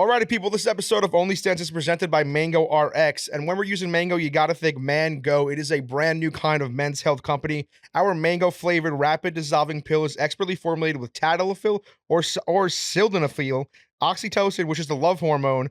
Alrighty, people, this episode of OnlyStans is presented by Mango RX. And when we're using Mango, you gotta think Mango. It is a brand new kind of men's health company. Our mango-flavored rapid dissolving pill is expertly formulated with tadalafil or sildenafil, oxytocin, which is the love hormone,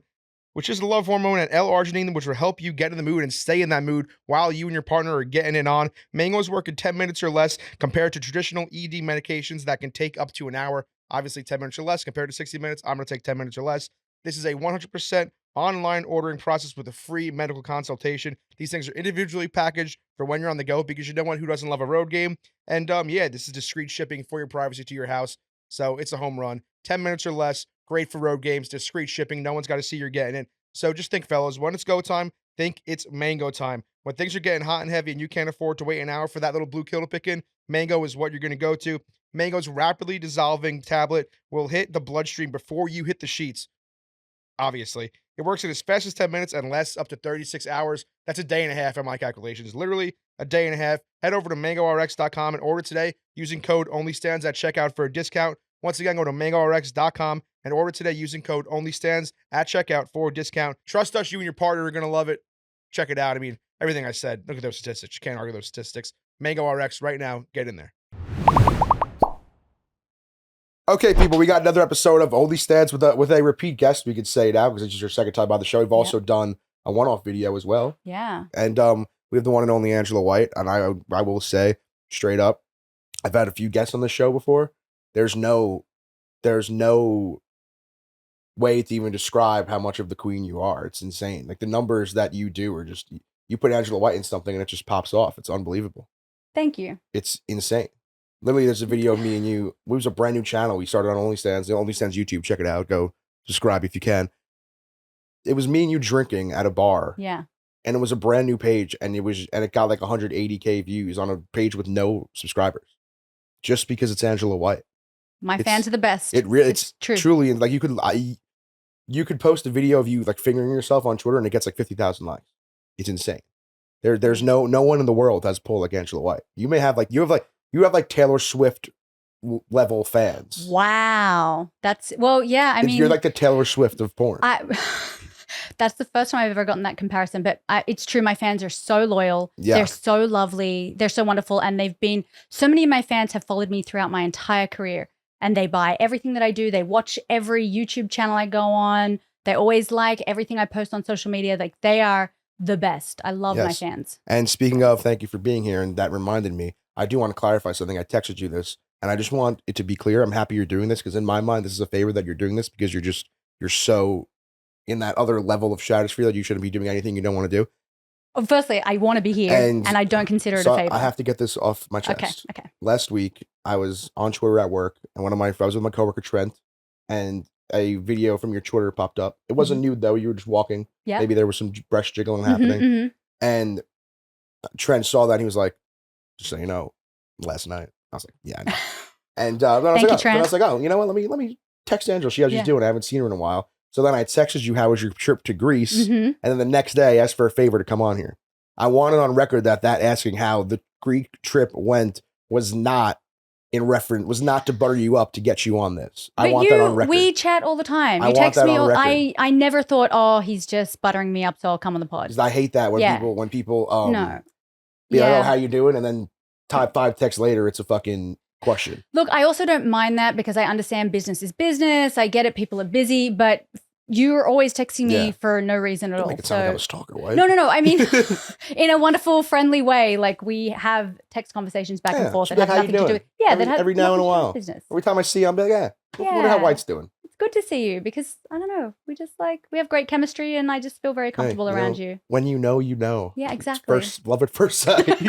and L-arginine, which will help you get in the mood and stay in that mood while you and your partner are getting it on. Mangoes work in 10 minutes or less compared to traditional ED medications that can take up to an hour. Obviously, 10 minutes or less compared to 60 minutes. I'm gonna take 10 minutes or less. This is a 100% online ordering process with a free medical consultation. These things are individually packaged for when you're on the go because you know what? Who doesn't love a road game? And yeah, this is discreet shipping for your privacy to your house. So it's a home run. 10 minutes or less. Great for road games. Discreet shipping. No one's got to see you're getting it. So just think, fellas, when it's go time, think it's mango time. When things are getting hot and heavy and you can't afford to wait an hour for that little blue kill to pick in, mango is what you're going to go to. Mango's rapidly dissolving tablet will hit the bloodstream before you hit the sheets. Obviously, it works in as fast as 10 minutes and lasts up to 36 hours. That's a day and a half on my calculations. Literally a day and a half. Head over to mangorx.com and order today using code OnlyStans at checkout for a discount. Once again, go to mangorx.com and order today using code OnlyStans at checkout for a discount. Trust us, you and your partner are going to love it. Check it out. I mean, everything I said, look at those statistics. You can't argue those statistics. Mango RX right now. Get in there. Okay, people, we got another episode of OnlyStans with a repeat guest, we could say now, because it's your second time on the show. We've also done a one-off video as well. Yeah. And we have the one and only Angela White, and I will say, straight up, I've had a few guests on the show before. There's no way to even describe how much of the queen you are. It's insane. Like, the numbers that you do are just, you put Angela White in something and it just pops off. It's unbelievable. Thank you. It's insane. Literally, there's a video of me and you. It was a brand new channel. We started on OnlyStans. The OnlyStans YouTube. Check it out. Go subscribe if you can. It was me and you drinking at a bar. Yeah. And it was a brand new page, and it got like 180K views on a page with no subscribers, just because it's Angela White. My fans are the best. It's true. Truly, like you could post a video of you like fingering yourself on Twitter, and it gets like 50,000 likes. It's insane. There's no one in the world has a pull like Angela White. You have Taylor Swift level fans. Wow. I mean, you're like the Taylor Swift of porn. That's the first time I've ever gotten that comparison, but it's true. My fans are so loyal. Yeah. They're so lovely. They're so wonderful. And so many of my fans have followed me throughout my entire career, and they buy everything that I do. They watch every YouTube channel I go on. They always like everything I post on social media. Like, they are the best. I love my fans. And speaking of, thank you for being here. And that reminded me, I do want to clarify something. I texted you this, and I just want it to be clear. I'm happy you're doing this, because in my mind, this is a favor that you're doing this, because you're so in that other level of stratosphere that you shouldn't be doing anything you don't want to do. Well, firstly, I want to be here, and I don't consider it a favor. I have to get this off my chest. Okay. Last week, I was on Twitter at work, and I was with my coworker Trent, and a video from your Twitter popped up. It wasn't nude though. You were just walking. Yeah. Maybe there was some breast jiggling happening. Mm-hmm. And Trent saw that, and he was like, just so you know, last night. I was like, yeah, I know. And then I was like, oh, you know what? Let me text Angela. See how she's doing. I haven't seen her in a while. So then I texted you, how was your trip to Greece? Mm-hmm. And then the next day I asked for a favor to come on here. I wanted on record that asking how the Greek trip went was not to butter you up to get you on this. I want that on record. We chat all the time. You text me. I never thought, oh, he's just buttering me up, so I'll come on the pod. I hate that when people no. Yeah, how you doing? And then 5 texts later, it's a fucking question. Look, I also don't mind that, because I understand business is business. I get it. People are busy, but you're always texting me for no reason at all. Make it sound like I was a stalker, right? No. I mean, in a wonderful, friendly way. Like, we have text conversations back and forth that have nothing to do with. Yeah, every now and a while. Business. Every time I see you, I'm like, wonder how White's doing. It's good to see you, because I don't know. We have great chemistry, and I just feel very comfortable around you. When you know, you know. Yeah, exactly. Love at first sight.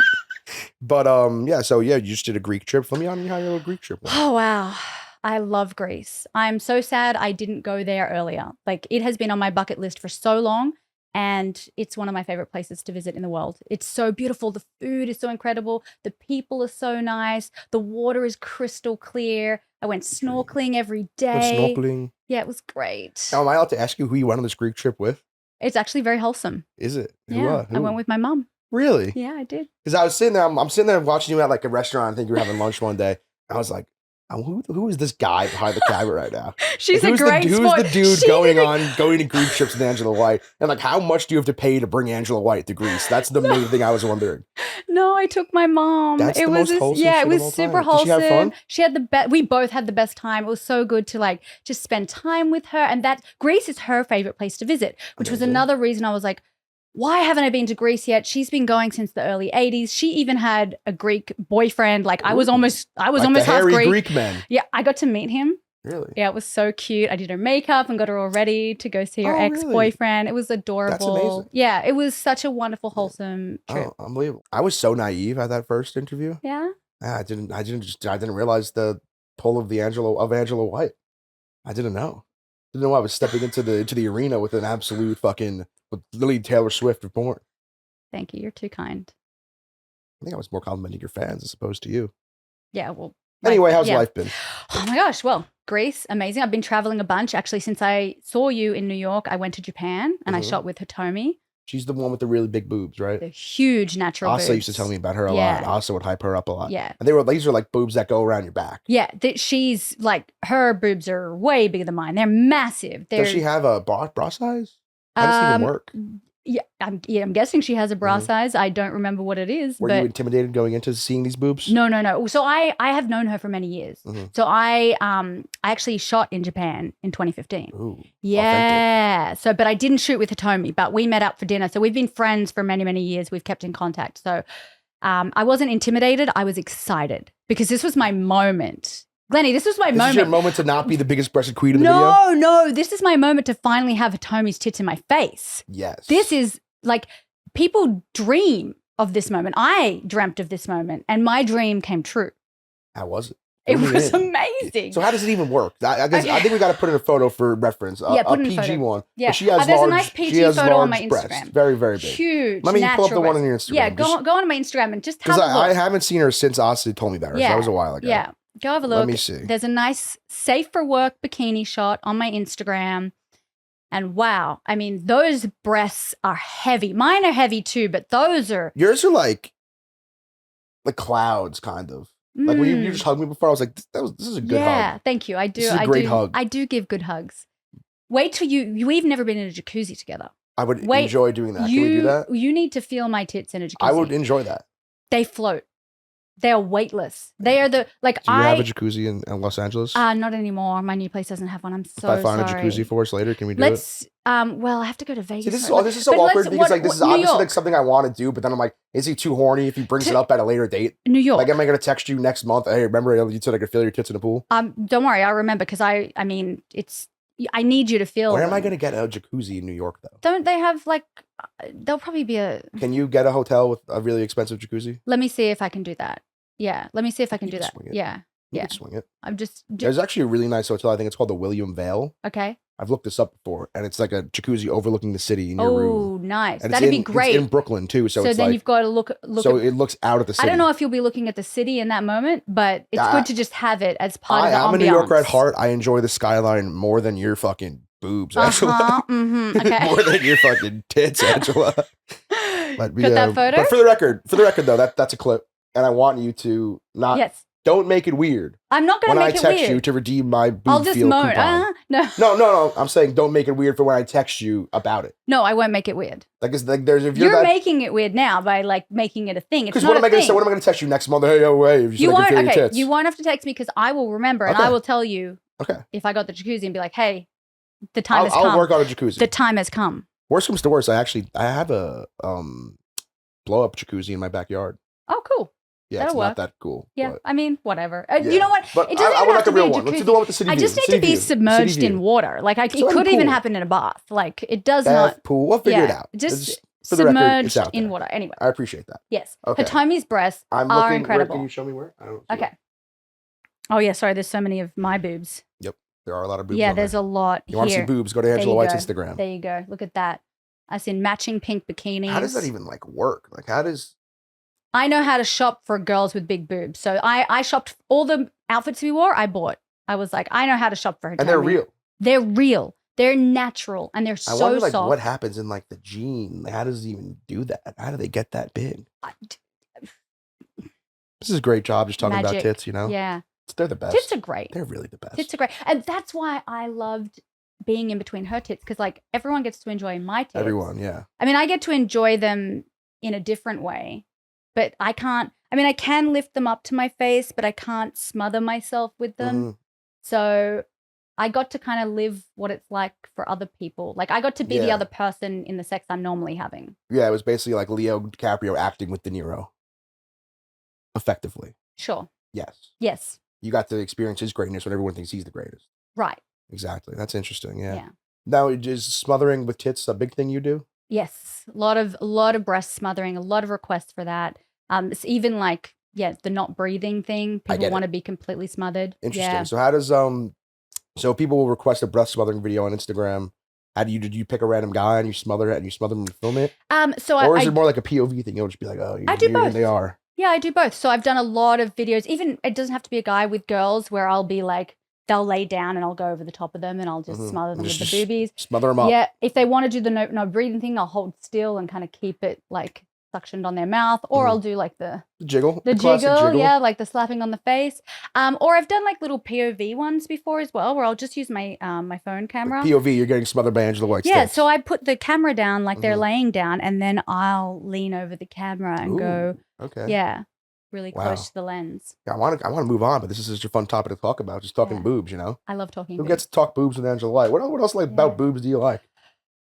But you just did a Greek trip. Let me on how your Greek trip went. Oh wow. I love Greece. I'm so sad I didn't go there earlier. Like, it has been on my bucket list for so long, and it's one of my favorite places to visit in the world. It's so beautiful. The food is so incredible. The people are so nice. The water is crystal clear. I went snorkeling every day. Snorkeling? Yeah, it was great. Now, am I allowed to ask you who you went on this Greek trip with? It's actually very wholesome. Is it? Yeah, Who? I went with my mom. Really? Yeah, I did. Because I was sitting there, I'm sitting there watching you at like a restaurant. I think you were having lunch one day. I was like, Who is this guy behind the camera right now? She's Like, a great who's sport. the dude She going didn't- to group trips with Angela White? And like, how much do you have to pay to bring Angela White to Greece? That's the main thing I was wondering. No, I took my mom. That's it the was most this- wholesome yeah, shit it of was all super time. Did wholesome. she have fun? She had the best. We both had the best time. It was so good to like just spend time with her. And that Greece is her favorite place to visit, which was Amazing. another reason I was like, why haven't I been to Greece yet? She's been going since the early 80s. She even had a Greek boyfriend. Like I was Ooh. almost Like half the hairy Greek. Greek men. Yeah, I got to meet him. Really? Yeah, it was so cute. I did her makeup and got her all ready to go see her Oh, really? ex-boyfriend. It was adorable. amazing. Yeah, it was such a wonderful, wholesome trip. Oh, unbelievable. I was so naive at that first interview. Yeah. I didn't realize the pull of Angela White. I didn't know. Didn't know I was stepping into the arena with an absolute fucking with literally Taylor Swift of porn. Thank you. You're too kind. I think I was more complimenting your fans as opposed to you. Yeah, well. Anyway, how's yeah. life been? Oh my gosh. Well, Greece, amazing. I've been traveling a bunch. Actually, since I saw you in New York, I went to Japan and I Mhm. shot with Haromy. She's the one with the really big boobs, right? The huge natural Asa boobs. used to tell me about her a Yeah. lot. Asa would hype her up a lot. Yeah. And these are like boobs that go around your back. Yeah. She's like, her boobs are way bigger than mine. They're massive. Does she have a bra size? How does it even work? Yeah, I'm guessing she has a bra Mhm. size. I don't remember what it is. Were but you intimidated going into seeing these boobs? No. So I have known her for many years. Mhm. So I actually shot in Japan in 2015. Ooh, authentic. Yeah. So, but I didn't shoot with Haromy, but we met up for dinner. So we've been friends for many, many years. We've kept in contact. So I wasn't intimidated. I was excited because this was my moment. Glenny, this was my This moment. is your moment to not be the biggest breasted queen in the video? No. This is my moment to finally have Hatomy's tits in my face. Yes. This is like, people dream of this moment. I dreamt of this moment and my dream came true. How was it? It Fill me was in. amazing. So how does it even work? I guess Okay. I think we got to put in a photo for reference. Yeah, A put in a PG photo. one. Yeah. But she has There's large, a nice PG she has photo on large my breasts. Instagram. Very, very big. Huge. Let me pull up the natural one on breasts. your Instagram. Yeah, Just- go on my Instagram and just have Because a look. I haven't seen her since Asa told me about her. So that was a while ago. Yeah. Go have a look. Let me see. There's a nice safe for work bikini shot on my Instagram. And wow, I mean, those breasts are heavy. Mine are heavy too, but those are Yours are like the clouds, kind of. Like when you just hugged me before, I was like, this is a good yeah, hug. thank you. I do. This is a I great do, hug. I do give good hugs. Wait till we've never been in a jacuzzi together. I would Wait, enjoy doing that. Can we do that? You need to feel my tits in a jacuzzi. I would enjoy that. They float. They are weightless. They are the like. Do you have a jacuzzi in Los Angeles? Not anymore. My new place doesn't have one. I'm so if I find sorry. a jacuzzi for us later, can we do Let's. Well, I have to go to Vegas. See, this for it. is so But awkward let's- because like this is New obviously York. like something I want to do, but then I'm like, is he too horny if he brings it up at a later date? New York. Like, am I gonna text you next month? Hey, remember you said I could feel your tits in the pool? Don't worry, I'll remember because I mean, I need you to feel. Where am I them. gonna get a jacuzzi in New York though? Don't they have like? There'll probably be a. Can you get a hotel with a really expensive jacuzzi? Let me see if I can do that. Yeah, let me see if I can You do can that. swing it. Yeah, You yeah. could swing it. I'm just. There's actually a really nice hotel. I think it's called the William Vale. Okay. I've looked this up before, and it's like a jacuzzi overlooking the city in your room. Oh, nice. And That'd be it's great. in Brooklyn too, so it's then like you've got to look. so at, it looks out at the city. I don't know if you'll be looking at the city in that moment, but it's good to just have it as part of the I'm ambiance. a New Yorker at heart. I enjoy the skyline more than your fucking boobs, Angela. Okay. More than your fucking tits, Angela. Got that photo? But for the record though, that's a clip, and I want you to not. Yes. Don't make it weird. I'm not going When to I make it text weird. you to redeem my boob I'll just feel moan. coupon. No. No. I'm saying don't make it weird for when I text you about it. No, I won't make it weird. Like, it's like there's if you're, You're that. making it weird now by like making it a thing. It's Because not what am I going gonna say? What am I gonna text you next month? Hey, yo, hey, You won't. feel your Okay, tits. you won't have to text me because I will remember and Okay. I will tell you. Okay. If I got the jacuzzi and be like, hey, the time has I'll come. work on a jacuzzi. The time has come. Worst comes to worst, I have a blow up jacuzzi in my backyard. Oh, cool. Yeah, That'll it's not work. that cool. Yeah, but- I mean, whatever. Yeah. You know what? But It doesn't I even would have like to a be real a one. Let's do jacuzzi. the one with the city I view. just need City to be view. submerged City in view. water. Like it Swimming could even pool. happen in a bath. Like it does Bath, not. pool. We'll figure it Yeah, out. just for the record, it's submerged out in there. water. Anyway, I appreciate that. yes. Okay. Hatomy's breasts I'm are looking. incredible. Where, can you show me where? I don't. Okay. Oh yeah, sorry. There's so many of my boobs. Yep, there are a lot of boobs. Yeah, on there's there. a lot You want to see here. boobs? Go to There Angela you White's go. Instagram. There you go. Look at that. I seen matching pink bikinis. How does that even like work? Like, how does? I know how to shop for girls with big boobs. So I shopped all the outfits we wore. I bought. I was like, I know how to shop for her. And they're real. They're real. They're natural and they're I so wonder, like, soft. what happens in like the gene? Like, how does it even do that? How do they get that big? This is a great job just talking about Magic. tits, you know? Yeah. They're the best. Tits are great. They're really the best. Tits are great. And that's why I loved being in between her tits, because like everyone gets to enjoy my tits. Everyone, yeah. I mean, I get to enjoy them in a different way, but I can't. I mean, I can lift them up to my face, but I can't smother myself with them. So I got to kind of live what it's like for other people. Like I got to be the other person in the sex I'm normally having. Yeah, it was basically like Leo DiCaprio acting with De Niro. Effectively. Sure. Yes. Yes. You got to experience his greatness when everyone thinks he's the greatest. Right. Exactly. That's interesting. Yeah. Yeah. Now, is smothering with tits a big thing you do? Yes. A lot of breast smothering, a lot of requests for that. It's even like, the not breathing thing. People want to be completely smothered. Interesting. Yeah. So how does so people will request a breast smothering video on Instagram. Did you pick a random guy and you smother it and you smother them and film it? Or is it more like a POV thing? You'll just be like, oh, I do both. They are. Yeah, I do both. So I've done a lot of videos. Even it doesn't have to be a guy, with girls where I'll be like, they'll lay down and I'll go over the top of them and I'll just smother them with the boobies. Smother them up. Yeah. If they want to do the no breathing thing, I'll hold still and kind of keep it like suctioned on their mouth, or I'll do like the jiggle, the jiggle, yeah, like the slapping on the face. Or I've done like little POV ones before as well, where I'll just use my my phone camera. POV, you're getting smothered by Angela White's Yeah, tits. so I put the camera down like they're laying down, and then I'll lean over the camera and go, okay, really close to the lens. Yeah, I want to move on, but this is such a fun topic to talk about. Just talking boobs, you know. I love talking. Who gets to talk boobs with Angela White? What else about boobs do you like?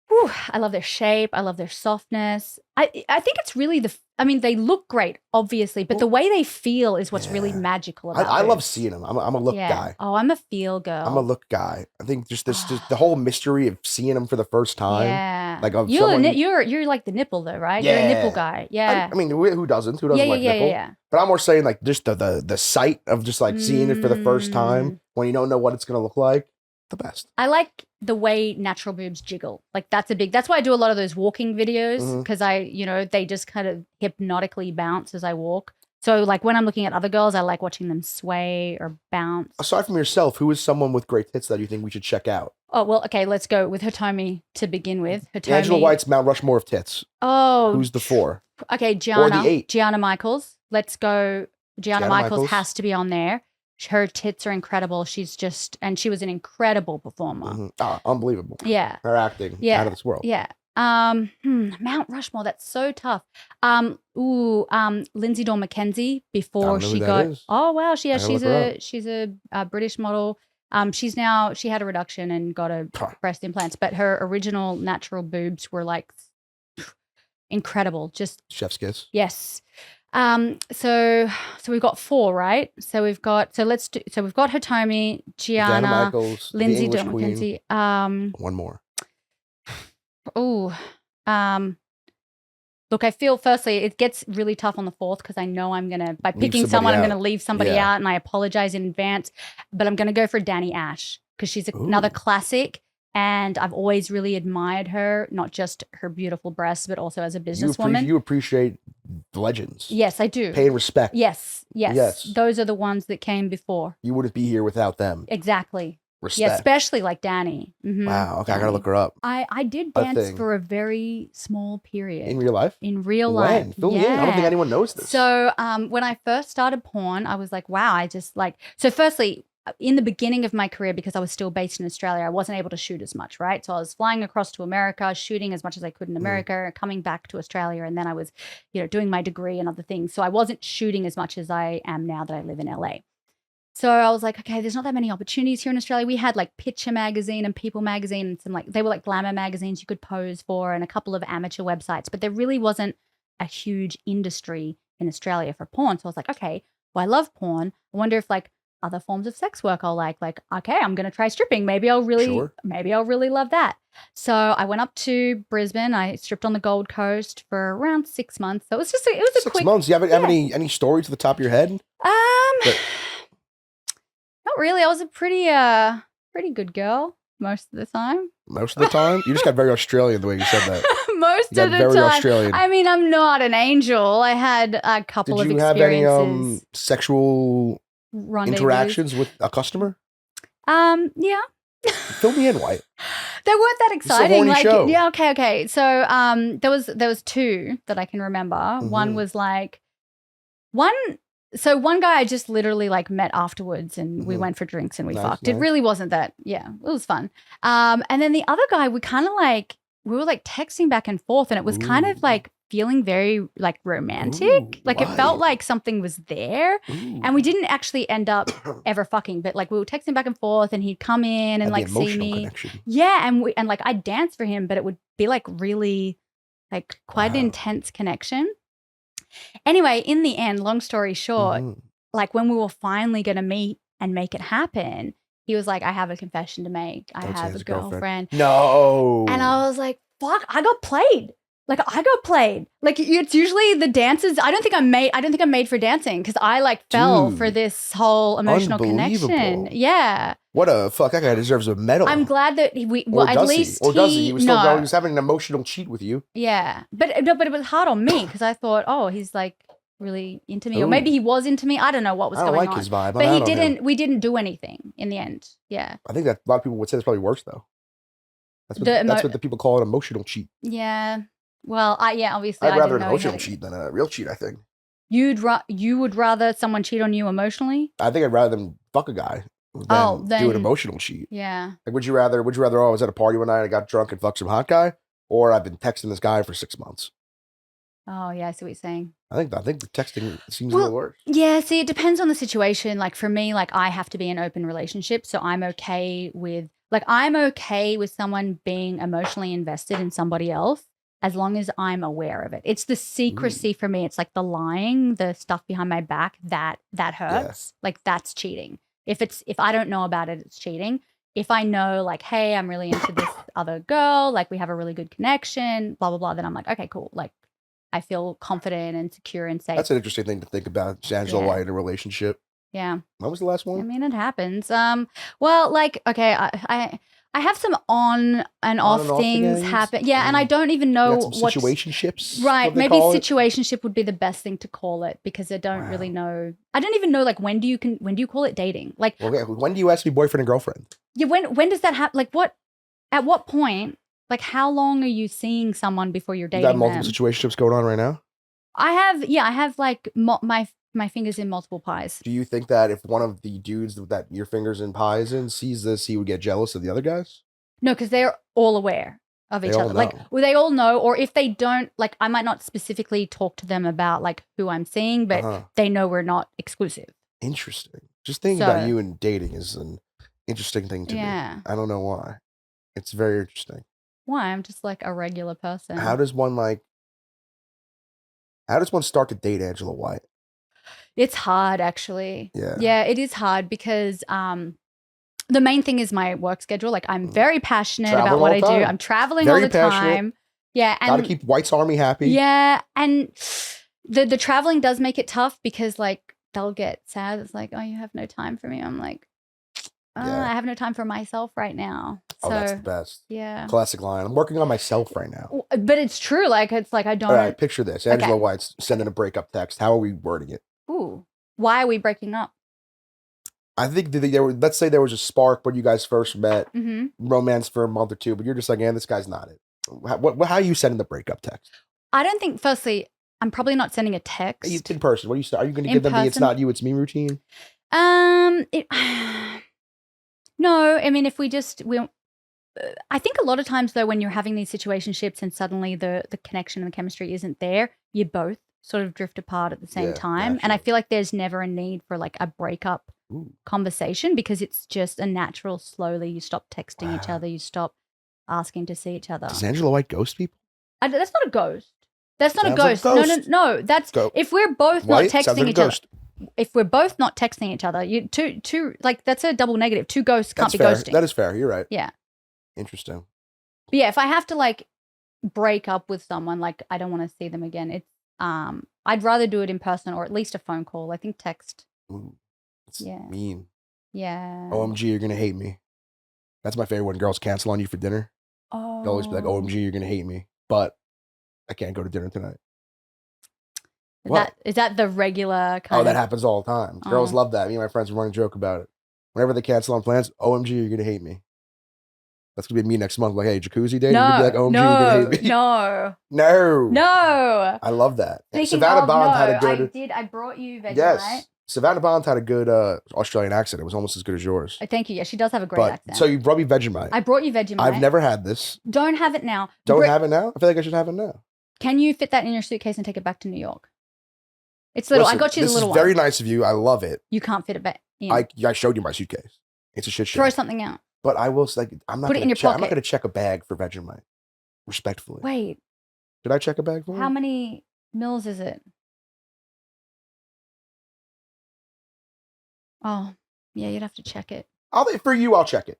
Whew, I love their shape. I love their softness. I think it's really I mean, they look great, obviously, but the way they feel is what's really magical about it. I love seeing them. I'm a look guy. Oh, I'm a feel girl. I'm a look guy. I think just the whole mystery of seeing them for the first time. Yeah. Like you're like the nipple though, right? Yeah. You're a nipple guy. Yeah. I mean, who doesn't? Who doesn't like nipple? Yeah. But I'm more saying like just the sight of just like seeing it for the first time when you don't know what it's gonna look like. The best. I like the way natural boobs jiggle. Like that's why I do a lot of those walking videos, because they just kind of hypnotically bounce as I walk. So like when I'm looking at other girls, I like watching them sway or bounce. Aside from yourself, who is someone with great tits that you think we should check out? Oh, well, okay, let's go with Haromy to begin with. Haromy. Angela White's Mount Rushmore of tits. Oh. Who's the 4? Okay, Gianna. Or the 8. Gianna Michaels. Let's go. Gianna Michaels has to be on there. Her tits are incredible. She was an incredible performer. Unbelievable. Yeah. Her acting, out of this world. Yeah. Mount Rushmore, that's so tough. Lindsay Dawn McKenzie before she got. Oh wow, she's a British model. She had a reduction and got a breast implants, but her original natural boobs were like incredible. Just chef's kiss. Yes. So we've got 4, right? So we've got Haromy, Gianna Michaels, Lindsay Dawn McKenzie. One more. Look, I feel firstly it gets really tough on the 4th because I know I'm gonna picking someone I'm gonna leave somebody out, and I apologize in advance. But I'm gonna go for Danny Ash because she's another classic. And I've always really admired her, not just her beautiful breasts, but also as a businesswoman. You appreciate legends. Yes, I do. Pay respect. Yes. Those are the ones that came before. You wouldn't be here without them. Exactly. Respect. Yeah, especially like Danny. Wow. Okay, Danny. I gotta look her up. I did dance for a very small period. In real life? In real life. When? Fill me in. I don't think anyone knows this. So when I first started porn, I was like, wow, I just like, so firstly, in the beginning of my career, because I was still based in Australia, I wasn't able to shoot as much, right? So I was flying across to America, shooting as much as I could in America, coming back to Australia, and then I was, doing my degree and other things. So I wasn't shooting as much as I am now that I live in LA. So I was like, okay, there's not that many opportunities here in Australia. We had like Picture magazine and People magazine and they were like glamour magazines you could pose for, and a couple of amateur websites, but there really wasn't a huge industry in Australia for porn. So I was like, okay, well, I love porn. I wonder if like other forms of sex work I'll like, okay, I'm going to try stripping. Maybe I'll really love that. So I went up to Brisbane. I stripped on the Gold Coast for around 6 months. So it was a quick 6 months. You have any stories to the top of your head? Not really. I was a pretty good girl most of the time. Most of the time? You just got very Australian the way you said that. Most of the very time. Australian. I mean, I'm not an angel. I had a couple of experiences. Did you have any sexual rendezvous interactions with a customer? Yeah. Fill me in, White. They weren't that exciting. It's a horny show. Yeah, okay. So there was 2 that I can remember. One was like So one guy I just literally like met afterwards and we Mhm. went for drinks and we Nice, fucked. It nice. really wasn't that. Yeah, it was fun. And then the other guy, we kind of like, we were like texting back and forth and it was kind of Ooh. like feeling very like romantic. Ooh, Like it felt why? like something was there. Ooh. And we didn't actually end up ever fucking, but like we were texting back and forth and he'd come in and Had the like see emotional me. connection. Yeah. And like I'd dance for him, but it would be like really like quite an Wow. intense connection. Anyway, in the end, long story short, Mhm. like when we were finally going to meet and make it happen, he was like, I have a confession to make. I Don't say have it's a a girlfriend. girlfriend. No. And I was like, fuck, I got played. Like I got played. Like it's usually the dances. I don't think I'm made for dancing because I like fell for Dude, this whole emotional connection. unbelievable. Yeah. What a fuck! That guy deserves a medal. I'm glad that Or at does least he? Or does he? He was still going. He no. was having an emotional cheat with you. Yeah. But no, but it was hard on me because I thought, oh, he's like really into me. Or maybe Ooh. he was into me. I don't know what was I don't going like on. his vibe. I'm But out on him. we didn't do anything in the end. Yeah. I think that a lot of people would say that's probably worse though. That's what the people call an emotional cheat. Yeah. Well, obviously I'd I rather didn't an know emotional cheat than a real cheat. I think. you would rather someone cheat on you emotionally? I think I'd rather them fuck a guy than do an emotional cheat. Yeah. Like, would you rather? Oh, I was at a party one night, I got drunk and fucked some hot guy, or I've been texting this guy for 6 months. Oh, yeah, I see what you're saying. I think the texting seems a little worse. Yeah, see, it depends on the situation. Like for me, like I have to be in an open relationship, so I'm okay with someone being emotionally invested in somebody else as long as I'm aware of it. It's the secrecy for me. It's like the lying, the stuff behind my back that hurts. Yeah. Like that's cheating. If I don't know about it, it's cheating. If I know like, hey, I'm really into this other girl, like we have a really good connection, blah blah blah, then I'm like, okay, cool. Like I feel confident and secure and safe. That's an interesting thing to think about. Angela White in a relationship. Yeah. When was the last one? I mean, it happens. Well, like, okay, I have some on and off things happen. Yeah, and I don't even know what situationships. Right, maybe situationship would be the best thing to call it because I don't really know. I don't even know like when do you call it dating? Like, okay, when do you ask to be boyfriend and girlfriend? Yeah, when does that happen? Like, at what point? Like, how long are you seeing someone before you're dating? You got multiple situationships going on right now? I have like my fingers in multiple pies. Do you think that if one of the dudes that your fingers in pies in sees this, he would get jealous of the other guys? No, because they're all aware of each other. Like, well, they all know, or if they don't, like, I might not specifically talk to them about like who I'm seeing, but they know we're not exclusive. Interesting. Just thinking about you and dating is an interesting thing to me. I don't know why. It's very interesting. Why? I'm just like a regular person. How does one start to date Angela White? It's hard, actually. Yeah. Yeah, it is hard because the main thing is my work schedule. Like, I'm very passionate about what I do. I'm traveling all the time. Yeah. And gotta keep White's Army happy. Yeah. And the traveling does make it tough because like they'll get sad. It's like, oh, you have no time for me. I'm like, I have no time for myself right now. So, that's the best. Yeah. Classic line. I'm working on myself right now. But it's true. Like, it's like I don't. All right, picture this. Angela White's sending a breakup text. How are we wording it? Ooh. Why are we breaking up? I think let's say there was a spark when you guys first met, romance for a month or two, but you're just like, this guy's not it. How are you sending the breakup text? I don't think, firstly, I'm probably not sending a text. In person. Are you going to give them the it's not you, it's me routine? No, I mean, I think a lot of times though, when you're having these situationships and suddenly the connection and the chemistry isn't there, you both sort of drift apart at the same time. Naturally. And I feel like there's never a need for like a breakup conversation because it's just a natural, slowly you stop texting each other, you stop asking to see each other. Does Angela White ghost people? That's not a ghost. That's not a ghost. Like no. That's if we're both not texting each other. If we're both not texting each other, two like that's a double negative. Two ghosts can't be ghosting. That is fair. You're right. Yeah. Interesting. But yeah, if I have to like break up with someone, like I don't want to see them again. It's I'd rather do it in person or at least a phone call. I think text. Ooh, that's mean. Yeah. OMG, you're gonna hate me. That's my favorite when girls cancel on you for dinner. Oh. They'll always be like, OMG, you're gonna hate me, but I can't go to dinner tonight. Is that the regular kind that happens all the time. Girls love that. Me and my friends run a joke about it. Whenever they cancel on plans, OMG, you're gonna hate me. That's gonna be me next month. Like, hey, Jacuzzi day. No, You'd be like, OMG, no, you're gonna hate me. no, No. no. I love that. Speaking Savannah of, Bond no, had a good. I brought you Vegemite. Yes. Savannah Bond had a good Australian accent. It was almost as good as yours. Thank you. Yeah, she does have a great accent. So you brought me Vegemite. I brought you Vegemite. I've never had this. Don't have it now. Don't have it now? I feel like I should have it now. Can you fit that in your suitcase and take it back to New York? It's little. Listen, I got you the little one. This is very nice of you. I love it. You can't fit it back in. I showed you my suitcase. It's a shit show. Throw something out. But I will like I'm not Put it in your I'm not pocket. gonna check a bag for Vegemite. Respectfully. Wait. Did I check a bag for you? How many mils is it? Oh, yeah, you'd have to check it. For you, I'll check it.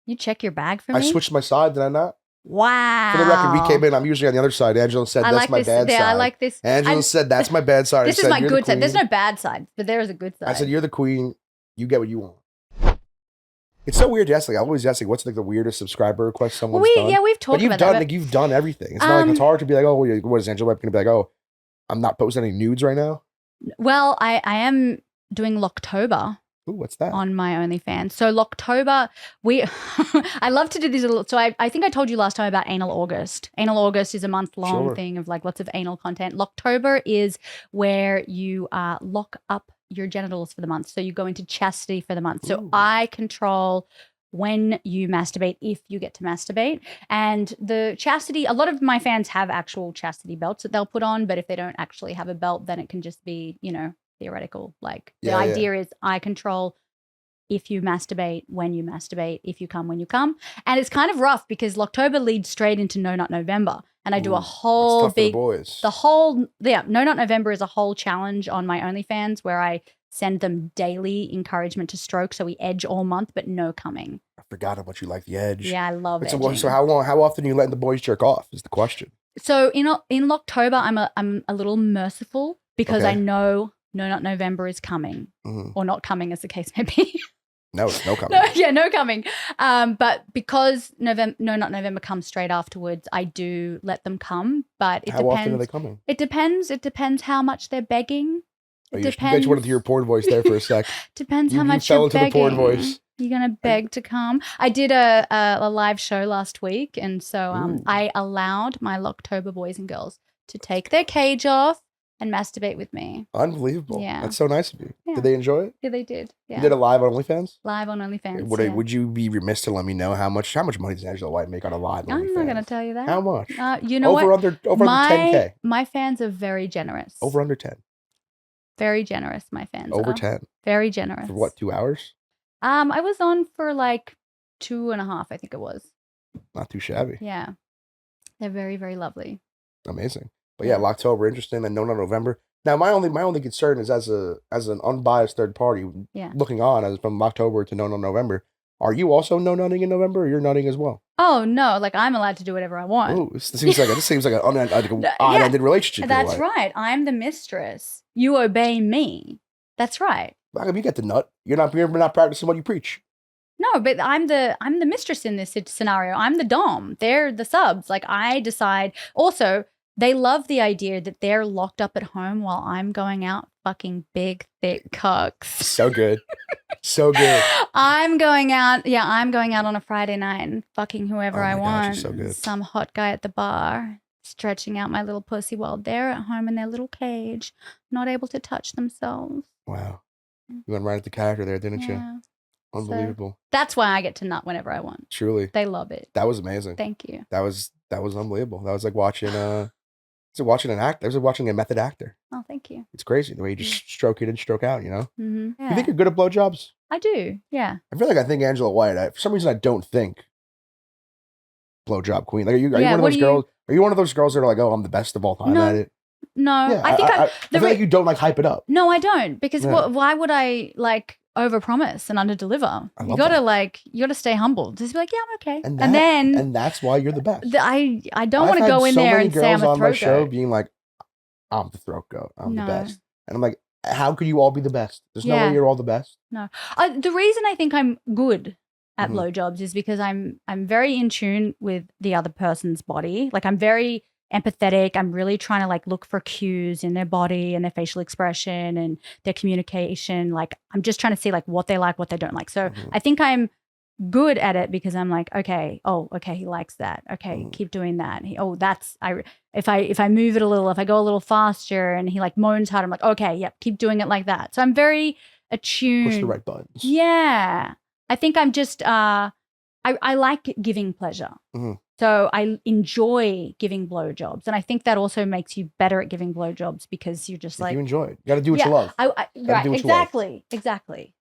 You check your bag for me? I switched my side, did I not? Wow. For the record, we came in. I'm usually on the other side. Angela said that's my bad side. I like this. Angela said that's my bad side. This is my good side. There's no bad side, but there is a good side. I said you're the queen. You get what you want. It's so weird to ask. Like I always ask, like, what's like the weirdest subscriber request someone's done? Yeah, we've talked about that. Like you've done everything. It's not like it's hard to be like, oh, what is Angela gonna be like? Oh, I'm not posting any nudes right now. Well, I am doing Locktober. Ooh, what's that? On my OnlyFans. So Locktober, I love to do these little, so I think I told you last time about Anal August. Anal August is a month-long thing of like lots of anal content. Locktober is where you lock up your genitals for the month. So you go into chastity for the month. So Ooh. I control when you masturbate, if you get to masturbate. And the chastity, a lot of my fans have actual chastity belts that they'll put on, but if they don't actually have a belt, then it can just be, theoretical. Like the idea is I control if you masturbate, when you masturbate, if you come, when you come. And it's kind of rough because Locktober leads straight into No Nut November. And I do a whole tough for the boys. No Nut November is a whole challenge on my OnlyFans where I send them daily encouragement to stroke. So we edge all month, but no coming. I forgot how much you like the edge. Yeah, I love it. So how often are you letting the boys jerk off is the question. So in Locktober, I'm a little merciful because I know No Nut November is coming, or not coming, as the case may be. No, it's no coming. No coming. But because No Nut November comes straight afterwards, I do let them come. But it depends. How often are they coming? It depends. It depends how much they're begging. You just went into your porn voice there for a sec. Depends how much you're begging. You fell into the porn voice. You're gonna beg to come. I did a live show last week, and so I allowed my Locktober boys and girls to take their cage off and masturbate with me. Unbelievable. Yeah. That's so nice of you. Yeah. Did they enjoy it? Yeah, they did. Yeah. You did it live on OnlyFans? Live on OnlyFans. Would you be remiss to let me know how much money does Angela White make on a live OnlyFans? I'm not going to tell you that. How much? You know over what? Under 10K. My fans are very generous. Over under 10. Very generous, my fans Over are. 10. Very generous. For what, 2 hours? I was on for like 2.5, I think it was. Not too shabby. Yeah. They're very, very lovely. Amazing. But yeah, Locktober, interesting, and No Nut November. Now, my only concern is as an unbiased third party looking on as from October to No Nut November. Are you also no nutting in November, or you're nutting as well? Oh no! Like I'm allowed to do whatever I want. Ooh, this seems like an unended relationship. That's right. I'm the mistress. You obey me. That's right. How come you get the nut? You're not practicing what you preach. No, but I'm the mistress in this scenario. I'm the dom. They're the subs. Like I decide. Also, they love the idea that they're locked up at home while I'm going out fucking big, thick cocks. So good. So good. I'm going out on a Friday night and fucking whoever I want. Gosh, so good. Some hot guy at the bar, stretching out my little pussy while they're at home in their little cage, not able to touch themselves. Wow. You went right at the character there, didn't you? Unbelievable. So that's why I get to nut whenever I want. Truly. They love it. That was amazing. Thank you. That was unbelievable. That was like watching watching an act. I was watching a method actor. Oh, thank you. It's crazy the way you just stroke it and stroke out, you know? Mm-hmm. Yeah. You think you're good at blowjobs? I do, yeah. I think Angela White. For some reason, I don't think blowjob queen. Like, are you one of those girls? Are you one of those girls that are like, oh, I'm the best of all time at it? No, Yeah, I think I feel like you don't like hype it up. No, I don't, because why would I like overpromise and underdeliver? You gotta stay humble. Just be like, yeah, I'm okay, and that's why you're the best. I don't want to go in there and say I'm a throat goat. on my show being like, I'm the throat goat. I'm the best, and I'm like, how could you all be the best? There's no way you're all the best. No, the reason I think I'm good at blowjobs is because I'm very in tune with the other person's body. Like I'm very empathetic. I'm really trying to like look for cues in their body and their facial expression and their communication. Like I'm just trying to see like what they like, what they don't like. So I think I'm good at it because I'm like, okay, he likes that. Okay, keep doing that. If I move it a little, if I go a little faster and he like moans hard, I'm like, okay, yep, keep doing it like that. So I'm very attuned. Push the right buttons. Yeah. I think I'm just I like giving pleasure. So I enjoy giving blowjobs. And I think that also makes you better at giving blowjobs because you're just like you enjoy it. You gotta do what you love. Right, exactly.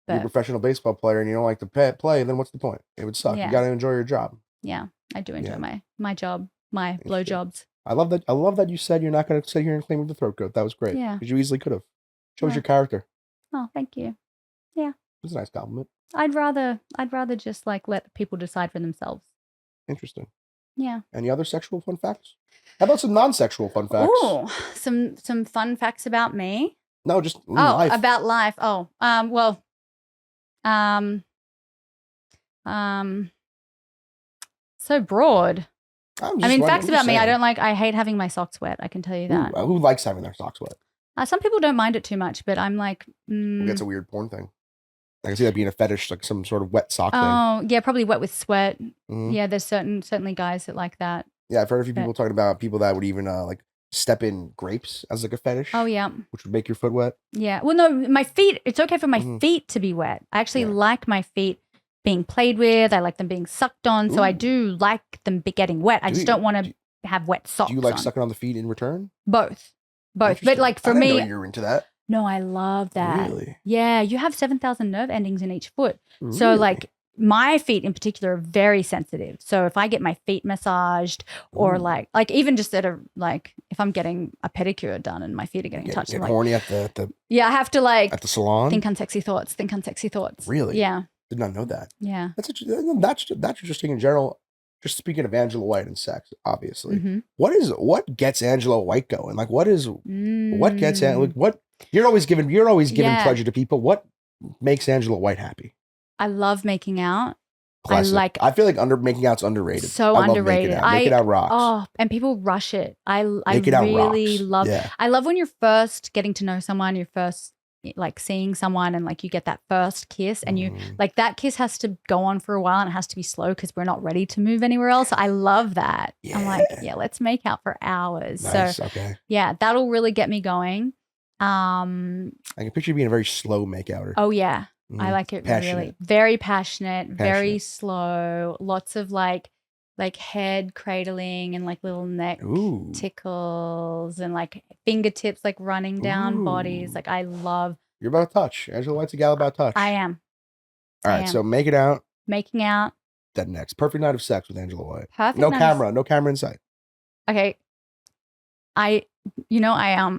You're a professional baseball player and you don't like to play, then what's the point? It would suck. You gotta enjoy your job. Yeah, I do enjoy my job, my blowjobs. I love that you said you're not gonna sit here and claim with the throat coat. That was great. Yeah. Because you easily could have. Shows your character. Oh, thank you. Yeah. It's a nice compliment. I'd rather just like let people decide for themselves. Interesting. Yeah. Any other sexual fun facts? How about some non-sexual fun facts? Oh, some fun facts about me. No, just life. About life. Oh, so broad. I mean, facts about me. I hate having my socks wet. I can tell you that. Who likes having their socks wet? Some people don't mind it too much, but I'm like, that's a weird porn thing. I can see that being a fetish, like some sort of wet sock thing. Oh, yeah, probably wet with sweat. Yeah, there's certainly guys that like that. Yeah, I've heard a few people talking about people that would even like step in grapes as like a fetish. Oh, yeah. Which would make your foot wet. Yeah. Well, no, my feet, it's okay for my feet to be wet. I actually like my feet being played with. I like them being sucked on. So I do like them getting wet. I just don't want to have wet socks. Do you like sucking on the feet in return? Both. But like for me. I didn't know you're into that. No, I love that. Really? Yeah, you have 7,000 nerve endings in each foot. Really? So like my feet in particular are very sensitive. So if I get my feet massaged or like even just at if I'm getting a pedicure done and my feet are getting touched. Get horny at the I have to at the salon. Think unsexy thoughts. Really? Yeah. Did not know that. Yeah. That's interesting in general. Just speaking of Angela White and sex, obviously, what gets Angela White going? Like, what gets what you're always giving pleasure to people. What makes Angela White happy? I love making out. Classic. I feel like making out's underrated. So underrated. Make it out rocks. Oh, and people rush it. I really love. Yeah. I love when you're first getting to know someone. You're first like seeing someone and like you get that first kiss and you like that kiss has to go on for a while and it has to be slow because we're not ready to move anywhere else. I love that. I'm like, let's make out for hours. Nice, so okay. Yeah, that'll really get me going. I can picture you being a very slow makeouter. Oh yeah. I like it really. Very passionate, very slow, lots of like head cradling and like little neck tickles and like fingertips like running down bodies. Like I love. You're about to touch. Angela White's a gal about touch. I am. All right, so make it out. Making out. That next. Perfect night of sex with Angela White. Perfect. No camera in sight. Okay. I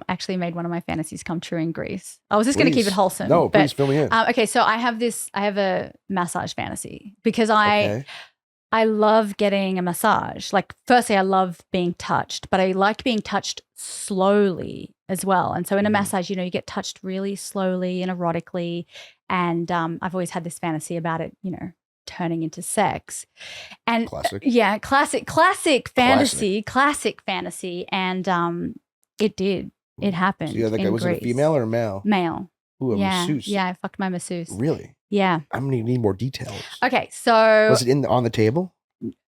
actually made one of my fantasies come true in Greece. I was just going to keep it wholesome. No, please fill me in. Okay, so I have a massage fantasy because I love getting a massage. Like, firstly, I love being touched, but I like being touched slowly as well. And so in a massage, you get touched really slowly and erotically. And I've always had this fantasy about it, turning into sex. And classic. Yeah, classic fantasy. And it did. It happened. So yeah, that guy was it a female or a male? Male. Ooh, a masseuse. Yeah, I fucked my masseuse. Really? Yeah. I'm gonna need more details. Okay, so was it on the table?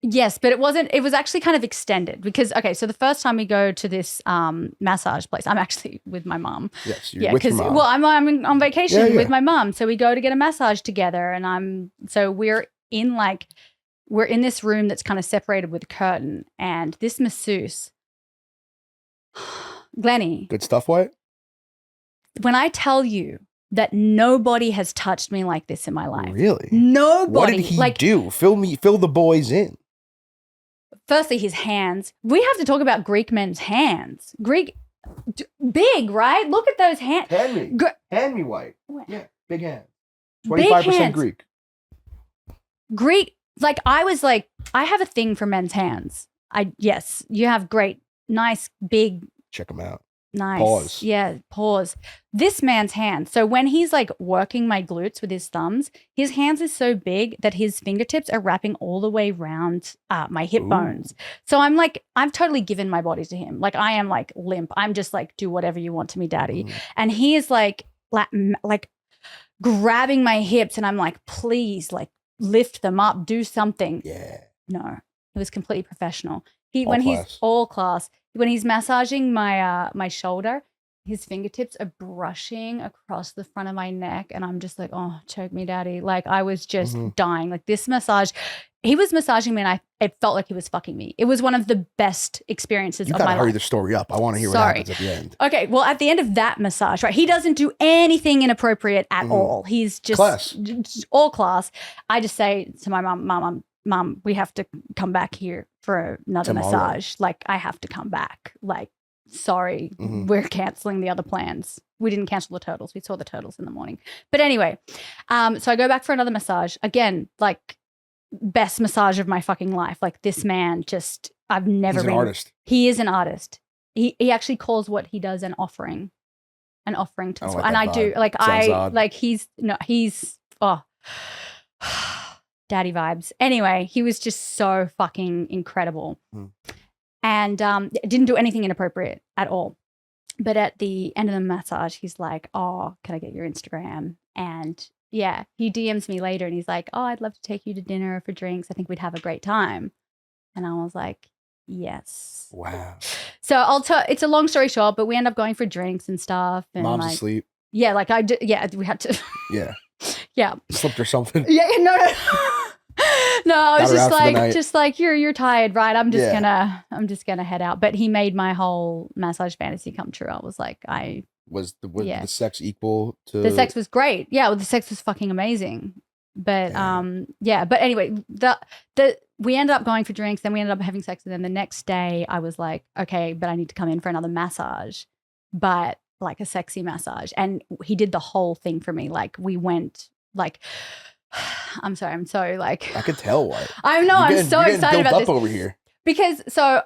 Yes, but it wasn't. It was actually kind of extended because so the first time we go to this massage place, I'm actually with my mom. Yes, you're with your mom. Well, I'm on vacation with my mom, so we go to get a massage together, and we're in this room that's kind of separated with a curtain, and this masseuse, Glenny. Good stuff, White. When I tell you that nobody has touched me like this in my life. Really? Nobody. What did he do? Fill the boys in. Firstly, his hands. We have to talk about Greek men's hands. Big, right? Look at those hands. Hand me, White. Yeah, big hands. 25% Greek. Greek, I have a thing for men's hands. Yes, you have great, nice, big. Check them out. Nice. Pause. Yeah, pause. This man's hand. So when he's working my glutes with his thumbs, his hands is so big that his fingertips are wrapping all the way around my hip bones. So I've totally given my body to him. I am limp. I'm just do whatever you want to me, daddy. And he is like grabbing my hips and I'm please, lift them up, do something. Yeah. No, it was completely professional. He's all class. When he's massaging my shoulder, his fingertips are brushing across the front of my neck, and I'm just like, oh, choke me, daddy. Like I was just dying. Like this massage, he was massaging me, and it felt like he was fucking me. It was one of the best experiences of my life. You gotta hurry the story up. I want to hear what happens at the end. Okay, well, at the end of that massage, right, he doesn't do anything inappropriate at all. He's just all class. I just say to my mom, we have to come back here for another massage. Like I have to come back. Like, sorry, we're canceling the other plans. We didn't cancel the turtles. We saw the turtles in the morning. But anyway, so I go back for another massage. Again, like best massage of my fucking life. Like this man just, I've never been. He's an artist. He is an artist. He actually calls what he does an offering to the like and I vibe. do like Sounds odd. like he's daddy vibes. Anyway, he was just so fucking incredible. And didn't do anything inappropriate at all. But at the end of the massage, he's like, oh, can I get your Instagram? And yeah, he DMs me later and he's like, oh, I'd love to take you to dinner or for drinks. I think we'd have a great time. And I was like, yes. Wow. So it's a long story short, but we end up going for drinks and stuff. And Mom's like, asleep. Yeah, like I did. Yeah, we had to. Yeah. Yeah. Slipped or something. Yeah, no. No, I was just like you're tired, right? I'm just gonna head out. But he made my whole massage fantasy come true. I was like, was the sex equal to the sex was great. Yeah, well, the sex was fucking amazing. But but anyway, we ended up going for drinks, then we ended up having sex, and then the next day I was like, okay, but I need to come in for another massage, but like a sexy massage. And he did the whole thing for me. Like we went like I'm sorry, I'm so like I could tell why. I know, I'm so excited about this over here. Because so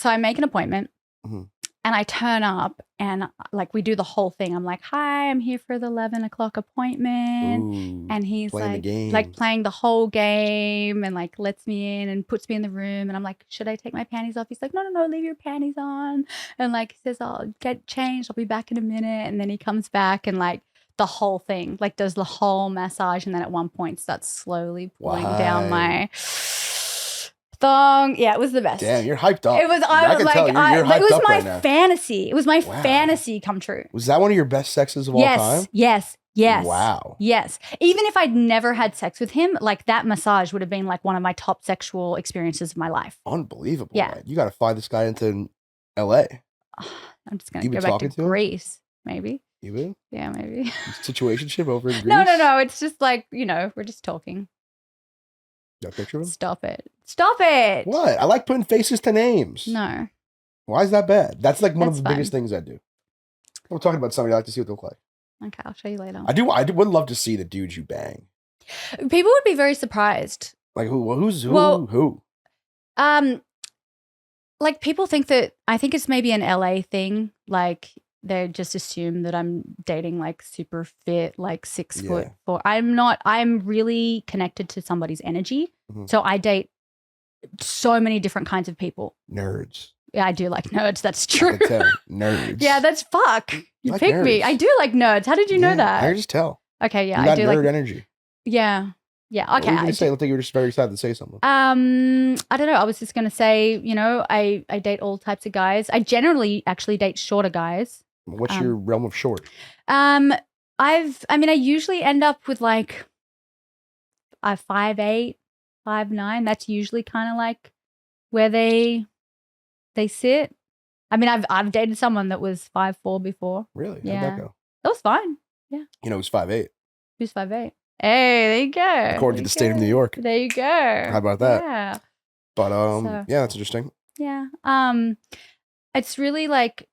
I make an appointment and I turn up and like we do the whole thing. I'm like, hi, I'm here for the 11 o'clock appointment. Ooh, and he's playing like playing the whole game and like lets me in and puts me in the room. And I'm like, should I take my panties off? He's like, no, leave your panties on. And like he says, I'll get changed. I'll be back in a minute. And then he comes back and like the whole thing, like does the whole massage. And then at one point starts slowly pulling down my thong. Yeah, it was the best. Damn, you're hyped up. It was, it was my fantasy. It was my fantasy come true. Was that one of your best sexes of all time? Yes. Wow. Yes. Even if I'd never had sex with him, like that massage would have been like one of my top sexual experiences of my life. Unbelievable. Yeah. Man. You got to fly this guy into LA. I'm just going to go back to Greece, maybe. You will? Yeah, maybe. Situationship over in Greece? No. It's just like, we're just talking. Got a picture of him? Stop it. What? I like putting faces to names. No. Why is that bad? That's like one of the biggest things I do. I'm talking about somebody I like to see what they look like. Okay, I'll show you later. I would love to see the dudes you bang. People would be very surprised. Like who? Like people think that, I think it's maybe an LA thing. Like they just assume that I'm dating like super fit, like 6 foot 4. I'm not. I'm really connected to somebody's energy. So I date so many different kinds of people. Nerds. Yeah, I do like nerds. That's true. I can tell. Nerds. Yeah, that's fuck. You like picked me. I do like nerds. How did you know that? I can just tell. Okay, yeah, you got I do nerd like energy. Yeah. Okay. What were you gonna say? I think you were just very excited to say something. I don't know. I was just gonna say, I date all types of guys. I generally actually date shorter guys. What's your realm of short? I usually end up with like a 5'8", 5'9". That's usually kind of like where they sit. I mean, I've dated someone that was 5'4" before. Really? Yeah. How'd that go? That was fine. Yeah. Who's 5'8"? Who's 5'8"? Hey, there you go. According to the state of New York. There you go. How about that? Yeah. But yeah, that's interesting. Yeah. It's really like,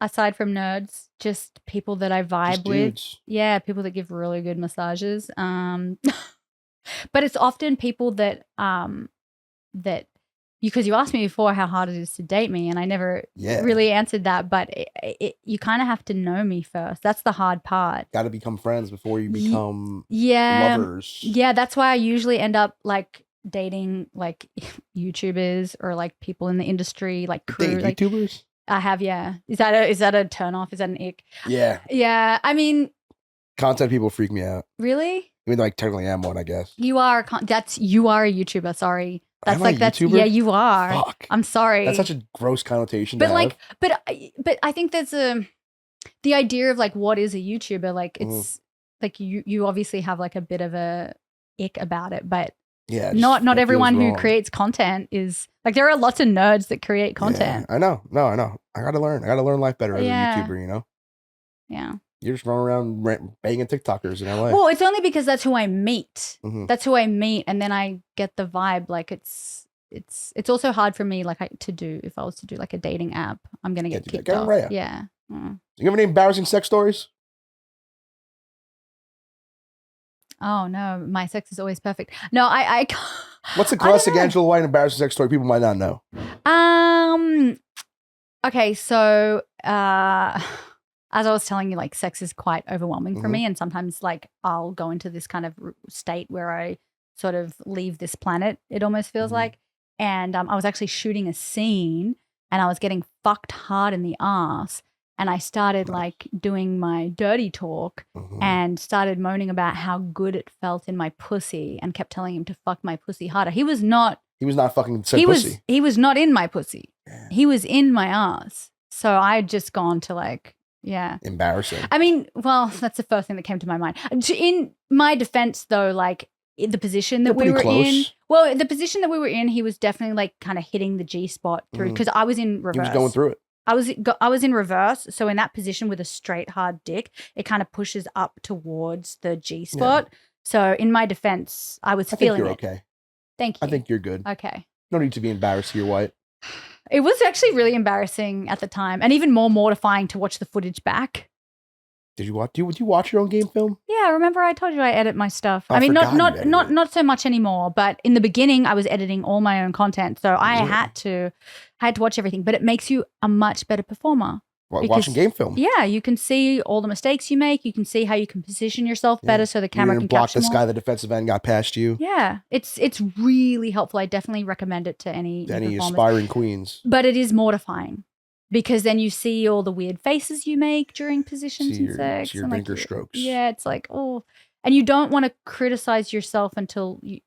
aside from nerds, just people that I vibe with. Yeah, people that give really good massages. But it's often people that because you asked me before how hard it is to date me, and I never really answered that. But you kind of have to know me first. That's the hard part. Got to become friends before you become lovers. Yeah, that's why I usually end up like dating like YouTubers or like people in the industry, like crew. Like YouTubers? I have, yeah. Is that a turn off? Is that an ick? Yeah. Yeah. I mean, content people freak me out. Really? Even though I technically am one, I guess. You are a YouTuber. Sorry, Am I a YouTuber? Yeah, you are. Fuck. I'm sorry. That's such a gross connotation. But like, but I think there's the idea of like what is a YouTuber. Like it's like you obviously have like a bit of a ick about it, but yeah, not everyone who creates content is like, there are lots of nerds that create content. Yeah, I know. No, I know. I gotta learn life better as a YouTuber. You know. Yeah. You're just running around banging TikTokers in LA. Well, it's only because that's who I meet. Mm-hmm. That's who I meet, and then I get the vibe. Like it's also hard for me, like to do if I was to do like a dating app, I'm gonna get kicked off. Right. Yeah. You have any embarrassing sex stories? Oh no, my sex is always perfect. No, I What's the classic Angela White embarrassing sex story people might not know? Okay, so as I was telling you, like sex is quite overwhelming for me, and sometimes like I'll go into this kind of state where I sort of leave this planet, it almost feels like. And I was actually shooting a scene and I was getting fucked hard in the ass, and I started like doing my dirty talk and started moaning about how good it felt in my pussy and kept telling him to fuck my pussy harder. He was not fucking said pussy. He was not in my pussy. Yeah. He was in my ass. So I'd just gone to like, yeah. Embarrassing. I mean, well, that's the first thing that came to my mind. In my defense though, like the position that we were in. Well, the position that we were in, he was definitely like kind of hitting the G spot through, because I was in reverse. He was going through it. I was in reverse. So in that position with a straight hard dick, it kind of pushes up towards the G spot. Yeah. So in my defense, I was feeling it. I think you're okay. Thank you. I think you're good. Okay. No need to be embarrassed here, White. It was actually really embarrassing at the time, and even more mortifying to watch the footage back. Did you watch? Would you watch your own game film? Yeah, remember I told you I edit my stuff. I mean, not so much anymore, but in the beginning I was editing all my own content, so I had to watch everything. But it makes you a much better performer. Watching game film. Yeah, you can see all the mistakes you make. You can see how you can position yourself better so the camera can block capture this guy, the defensive end got past you. Yeah, it's really helpful. I definitely recommend it to any aspiring queens. But it is mortifying, because then you see all the weird faces you make during positions in sex. See your finger strokes. Yeah, it's like, oh, and you don't want to criticize yourself until you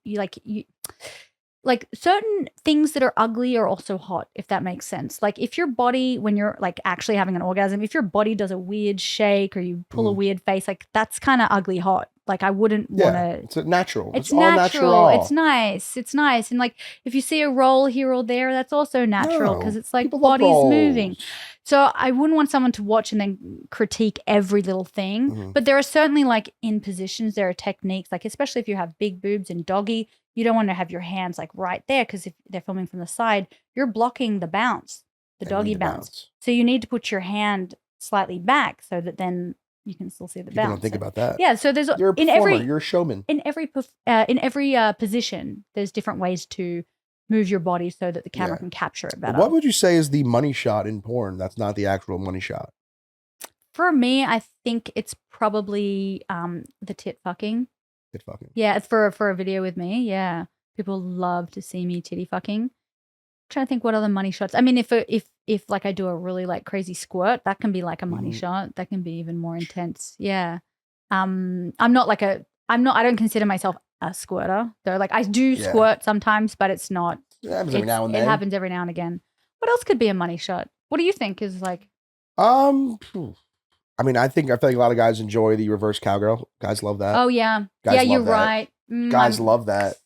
like certain things that are ugly are also hot, if that makes sense. Like if your body, when you're like actually having an orgasm, if your body does a weird shake or you pull a weird face, like that's kind of ugly hot. Like I wouldn't want to. It's natural. It's all natural. It's nice. It's nice. And like if you see a roll here or there, that's also natural, because it's like bodies moving. So I wouldn't want someone to watch and then critique every little thing. But there are certainly like in positions, there are techniques, like especially if you have big boobs and doggy, you don't want to have your hands like right there, because if they're filming from the side, you're blocking the bounce, the doggy bounce. So you need to put your hand slightly back so that then you can still see the bounce. Don't think about that. Yeah, so there's you're a performer, you're a showman. In every position, there's different ways to move your body so that the camera can capture it better. What would you say is the money shot in porn that's not the actual money shot? For me, I think it's probably the tit fucking. Tit fucking. Yeah, it's for a video with me. Yeah, people love to see me titty fucking. I'm trying to think what other money shots. I mean, if like I do a really like crazy squirt, that can be like a money shot. That can be even more intense. Yeah. I don't consider myself a squirter though. Like I do squirt sometimes, but it's not. It happens every now and then. It happens every now and again. What else could be a money shot? What do you think is like? I mean, I feel like a lot of guys enjoy the reverse cowgirl. Guys love that. Oh yeah, you're right. Guys love that.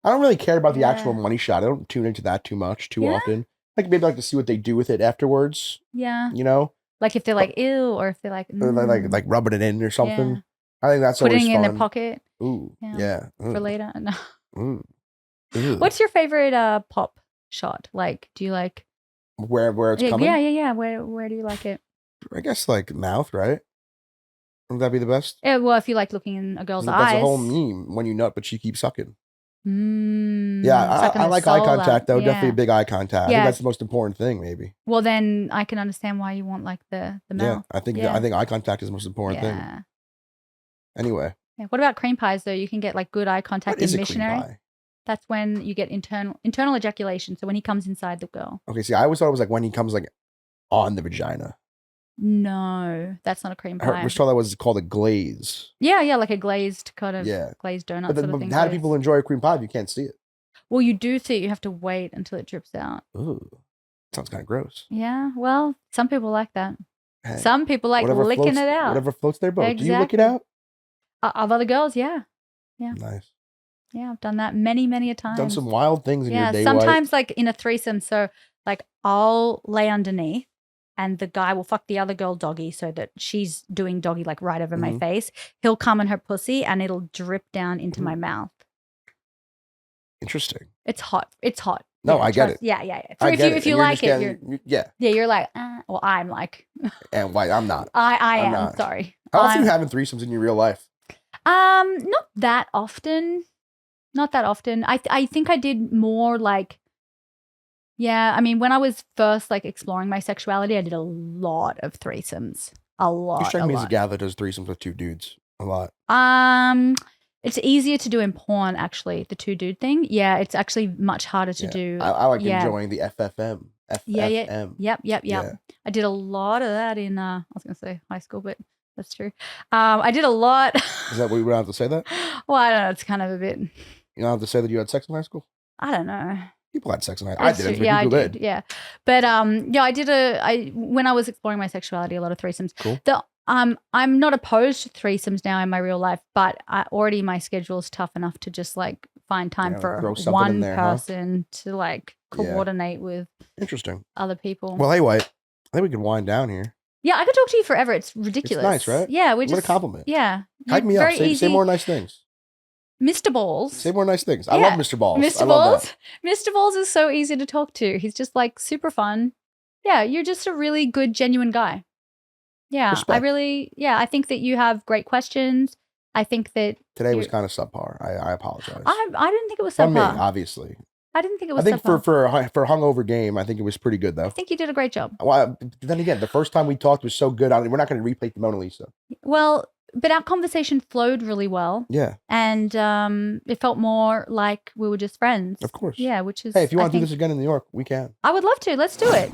I don't really care about the actual money shot. I don't tune into that too often. Like maybe like to see what they do with it afterwards. Yeah, you know, like if they're like ew, or if they're like like rubbing it in or something. Yeah. I think that's putting always it in fun. their pocket. Ooh, yeah. For later. No. What's your favorite pop shot? Like, do you like where it's coming? Yeah. Where do you like it? I guess like mouth, right? Wouldn't that be the best? Yeah, well, if you like looking in a girl's eyes. That's a whole meme. When you nut, but she keeps sucking. Yeah, I like eye contact though. Yeah. Definitely big eye contact. I think that's the most important thing, maybe. Well, then I can understand why you want like the mouth. Yeah, I think eye contact is the most important thing. Anyway. Yeah. What about cream pies though? You can get like good eye contact in missionary. Cream pie? That's when you get internal ejaculation. So when he comes inside the girl. Okay, see, I always thought it was like when he comes like on the vagina. No, that's not a cream pie. I saw that was called a glaze. Yeah, like a glazed kind of glazed donut But sort of thing. how do people enjoy a cream pie if you can't see it? Well, you do see it. You have to wait until it drips out. Ooh, sounds kind of gross. Yeah, well, some people like that. Hey, some people like licking it out. Whatever floats their boat. Exactly. Do you lick it out? Of other girls, yeah. Nice. Yeah, I've done that many a times. Done some wild things in your day. Sometimes like in a threesome, so like I'll lay underneath and the guy will fuck the other girl doggy so that she's doing doggy like right over my face. He'll come in her pussy and it'll drip down into my mouth. Interesting. It's hot. It's hot. No, I get it. Yeah. If you like it, you're like, well, I'm like, and why I'm not. I am not. Sorry. How often are you having threesomes in your real life? Not that often. Not that often. I think I did more like, I mean, when I was first like exploring my sexuality, I did a lot of threesomes. A lot. You strike me as a guy that does threesomes with two dudes a lot. It's easier to do in porn, actually, the two dude thing. Yeah, it's actually much harder to do. I like enjoying the FFM. FFM. Yep. I did a lot of that in, I was going to say high school, but that's true. I did a lot. Is that what you would have to say that? Well, I don't know. It's kind of a bit. You don't have to say that you had sex in high school? I don't know. People had sex in high school. I didn't. Yeah, I did. Yeah. But when I was exploring my sexuality, a lot of threesomes. Cool. I'm not opposed to threesomes now in my real life, but already my schedule is tough enough to just like find time for one person to like coordinate with. Interesting. Other people. Well, hey, White, I think we can wind down here. Yeah, I could talk to you forever. It's ridiculous. It's nice, right? Yeah, what a compliment. Yeah. Hype me up. Say more nice things. Mr. Balls. Say more nice things. I love Mr. Balls. Mr. Balls. Mr. Balls is so easy to talk to. He's just like super fun. Yeah, you're just a really good, genuine guy. Yeah, Respect. I think that you have great questions. I think that today was kind of subpar. I apologize. I didn't think it was subpar. From me, obviously. I didn't think it was. I think for a hungover game, I think it was pretty good though. I think you did a great job. Well, then again, the first time we talked was so good. We're not going to replay the Mona Lisa. Well, but our conversation flowed really well. Yeah. And it felt more like we were just friends. Of course. Yeah, which is. Hey, if you want to do this again in New York, we can. I would love to. Let's do it.